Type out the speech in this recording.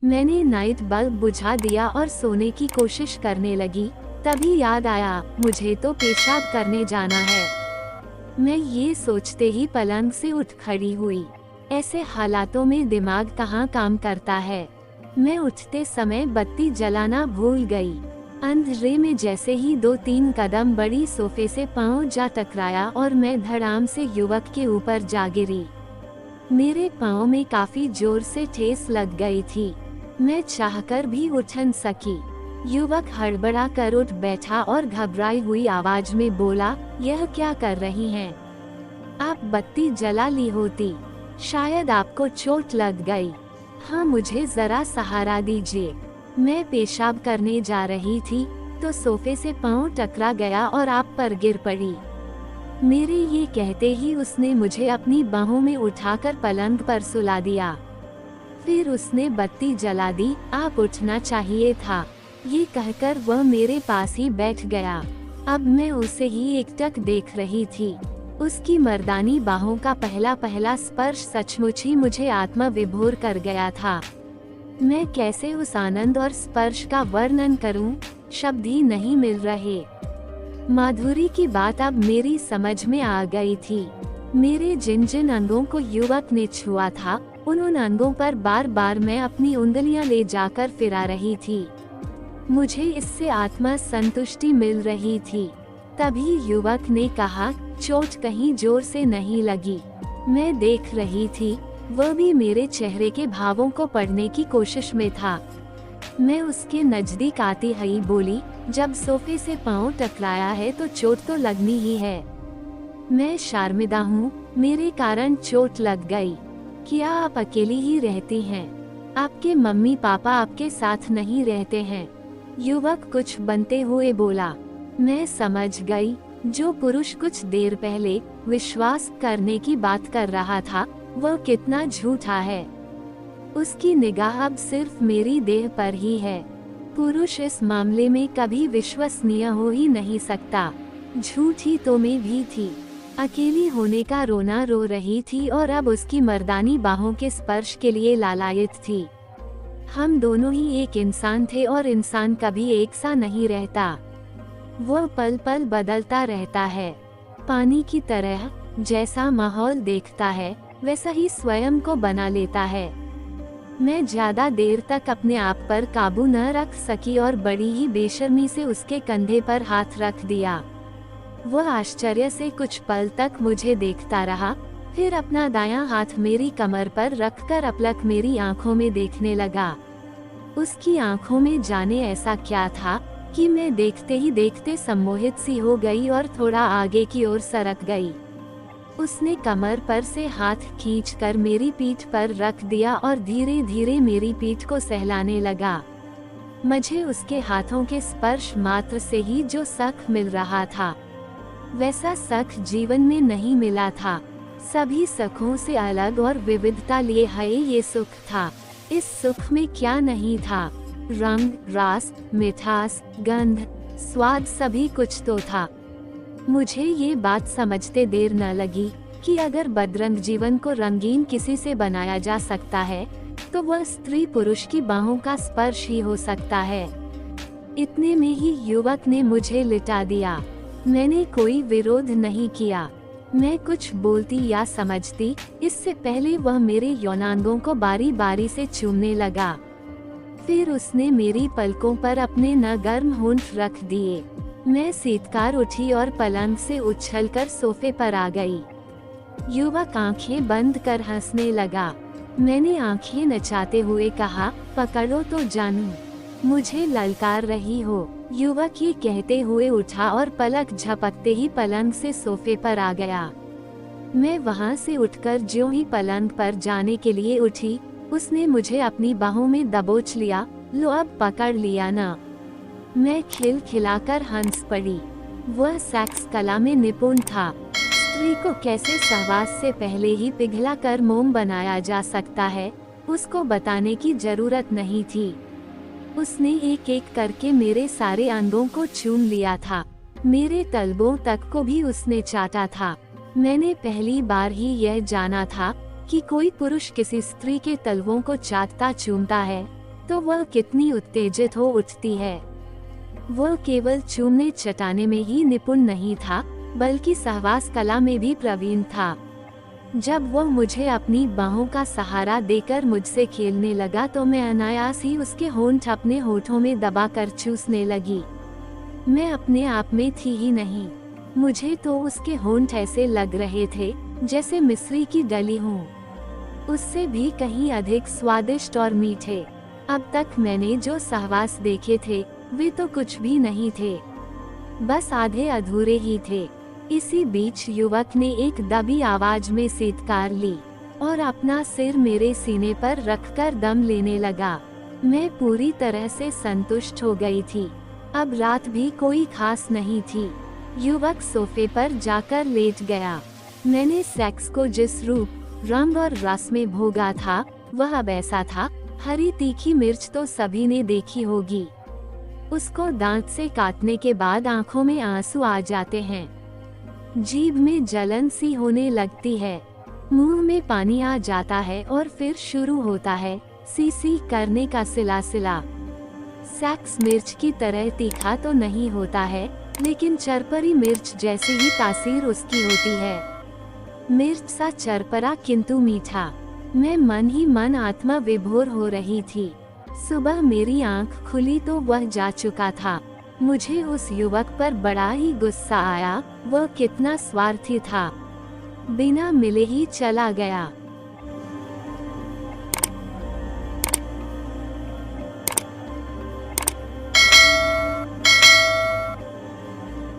मैंने night bulb बुझा दिया और सोने की कोशिश करने लगी। तभी याद आया, मुझे तो पेशाब करने जाना है। मैं ये सोचते ही पलंग से उठ खड़ी हुई। ऐसे हालातों में दिमाग कहाँ काम करता है। मैं उठते समय बत्ती जलाना भूल गई। अंधेरे में जैसे ही 2-3 कदम बढ़ी, सोफे से पांव जा टकराया और मैं धड़ाम से युवक के ऊपर जा गिरी। मेरे पांव में काफी जोर से ठेस लग गई थी। मैं चाहकर भी उठ न सकी। युवक हड़बड़ा कर उठ बैठा और घबराई हुई आवाज में बोला, यह क्या कर रही हैं? आप बत्ती जला ली होती, शायद आपको चोट लग गई। हाँ, मुझे जरा सहारा दीजिए। मैं पेशाब करने जा रही थी तो सोफे से पांव टकरा गया और आप पर गिर पड़ी। मेरे ये कहते ही उसने मुझे अपनी बाहों में उठाकर पलंग पर सुला दिया। फिर उसने बत्ती जला दी। आप उठना चाहिए था, ये कहकर वह मेरे पास ही बैठ गया। अब मैं उसे ही एकटक देख रही थी। उसकी मर्दानी बाहों का पहला पहला स्पर्श सचमुच ही मुझे आत्मा विभोर कर गया था। मैं कैसे उस आनंद और स्पर्श का वर्णन करूं, शब्द ही नहीं मिल रहे। माधुरी की बात अब मेरी समझ में आ गई थी। मेरे जिन जिन अंगों को युवक ने छुआ था, उन अंगों पर बार बार मैं अपनी उंगलियां ले जाकर फिरा रही थी। मुझे इससे आत्मा संतुष्टि मिल रही थी। तभी युवक ने कहा, चोट कहीं जोर से नहीं लगी। मैं देख रही थी, वह भी मेरे चेहरे के भावों को पढ़ने की कोशिश में था। मैं उसके नजदीक आती हुई बोली, जब सोफे से पांव टकराया है तो चोट तो लगनी ही है। मैं शर्मिंदा हूँ, मेरे कारण चोट लग गई। क्या आप अकेली ही रहती हैं? आपके मम्मी पापा आपके साथ नहीं रहते हैं? युवक कुछ बनते हुए बोला। मैं समझ गई, जो पुरुष कुछ देर पहले विश्वास करने की बात कर रहा था, वह कितना झूठा है। उसकी निगाह अब सिर्फ मेरी देह पर ही है। पुरुष इस मामले में कभी विश्वसनीय हो ही नहीं सकता। झूठी तो मैं भी थी। अकेली होने का रोना रो रही थी और अब उसकी मर्दानी बाहों के स्पर्श के लिए लालायित थी। हम दोनों ही एक इंसान थे और इंसान कभी एक सा नहीं रहता। वह पल पल बदलता रहता है। पानी की तरह जैसा माहौल देखता है, वैसा ही स्वयं को बना लेता है। मैं ज्यादा देर तक अपने आप पर काबू न रख सकी और बड़ी ही बेशर्मी से उसके कंधे पर हाथ रख दिया। वह आश्चर्य से कुछ पल तक मुझे देखता रहा, फिर अपना दायां हाथ मेरी कमर पर रखकर अपलक मेरी आंखों में देखने लगा। उसकी आंखों में जाने ऐसा क्या था कि मैं देखते ही देखते सम्मोहित सी हो गई और थोड़ा आगे की ओर सरक गई। उसने कमर पर से हाथ खींचकर मेरी पीठ पर रख दिया और धीरे धीरे मेरी पीठ को सहलाने लगा। मुझे उसके हाथों के स्पर्श मात्र से ही जो सुख मिल रहा था, वैसा सुख जीवन में नहीं मिला था। सभी सुखों से अलग और विविधता लिए है ये सुख था। इस सुख में क्या नहीं था? रंग, रस, मिठास, गंध, स्वाद, सभी कुछ तो था। मुझे ये बात समझते देर न लगी कि अगर बदरंग जीवन को रंगीन किसी से बनाया जा सकता है, तो वह स्त्री पुरुष की बाहों का स्पर्श ही हो सकता है। इतने में ही युवक ने मुझे लिटा दिया। मैंने कोई विरोध नहीं किया। मैं कुछ बोलती या समझती, इससे पहले वह मेरे यौनांगों को बारी बारी से चूमने लगा। फिर उसने मेरी पलकों पर अपने न गर्म होंठ रख दिए। मैं सीतकार उठी और पलंग से उछलकर सोफे पर आ गई। युवक आंखें बंद कर हंसने लगा। मैंने आंखें नचाते हुए कहा, पकड़ो तो जानू, मुझे ललकार रही हो। युवक ये कहते हुए उठा और पलक झपकते ही पलंग से सोफे पर आ गया। मैं वहां से उठकर ज्यों ही पलंग पर जाने के लिए उठी, उसने मुझे अपनी बाहों में दबोच लिया। लो, अब पकड़ लिया ना। मैं खिलखिलाकर हंस पड़ी। वह सेक्स कला में निपुण था। स्त्री को कैसे सहवास से पहले ही पिघला कर मोम बनाया जा सकता है, उसको बताने की जरूरत नहीं थी। उसने एक एक करके मेरे सारे अंगों को चूम लिया था। मेरे तलबों तक को भी उसने चाटा था। मैंने पहली बार ही यह जाना था कि कोई पुरुष किसी स्त्री के तलवों को चाटता चूमता है। तो वह कितनी उत्तेजित हो उठती है। वह केवल चूमने चटाने में ही निपुण नहीं था, बल्कि सहवास कला में भी प्रवीण था। जब वह मुझे अपनी बाहों का सहारा देकर मुझसे खेलने लगा तो मैं अनायास ही उसके होंठ अपने होठों में दबाकर चूसने लगी। मैं अपने आप में थी ही नहीं। मुझे तो उसके होंठ ऐसे लग रहे थे जैसे मिश्री की डली हों, उससे भी कहीं अधिक स्वादिष्ट और मीठे। अब तक मैंने जो सहवास देखे थे वे तो कुछ भी नहीं थे, बस आधे अधूरे ही थे। इसी बीच युवक ने एक दबी आवाज में सीटकार ली और अपना सिर मेरे सीने पर रखकर दम लेने लगा। मैं पूरी तरह से संतुष्ट हो गई थी। अब रात भी कोई खास नहीं थी। युवक सोफे पर जाकर लेट गया। मैंने सेक्स को जिस रूप, रंग और रस में भोगा था वह अब ऐसा था। हरी तीखी मिर्च तो सभी ने देखी होगी। उसको दांत से काटने के बाद आंखों में आंसू आ जाते हैं, जीभ में जलन सी होने लगती है, मुंह में पानी आ जाता है और फिर शुरू होता है सी सी करने का सिलसिला। सेक्स मिर्च की तरह तीखा तो नहीं होता है, लेकिन चरपरी मिर्च जैसी ही तासीर उसकी होती है। मिर्च सा चरपरा किंतु मीठा। मैं मन ही मन आत्मा विभोर हो रही थी। सुबह मेरी आंख खुली तो वह जा चुका था। मुझे उस युवक पर बड़ा ही गुस्सा आया। वह कितना स्वार्थी था, बिना मिले ही चला गया।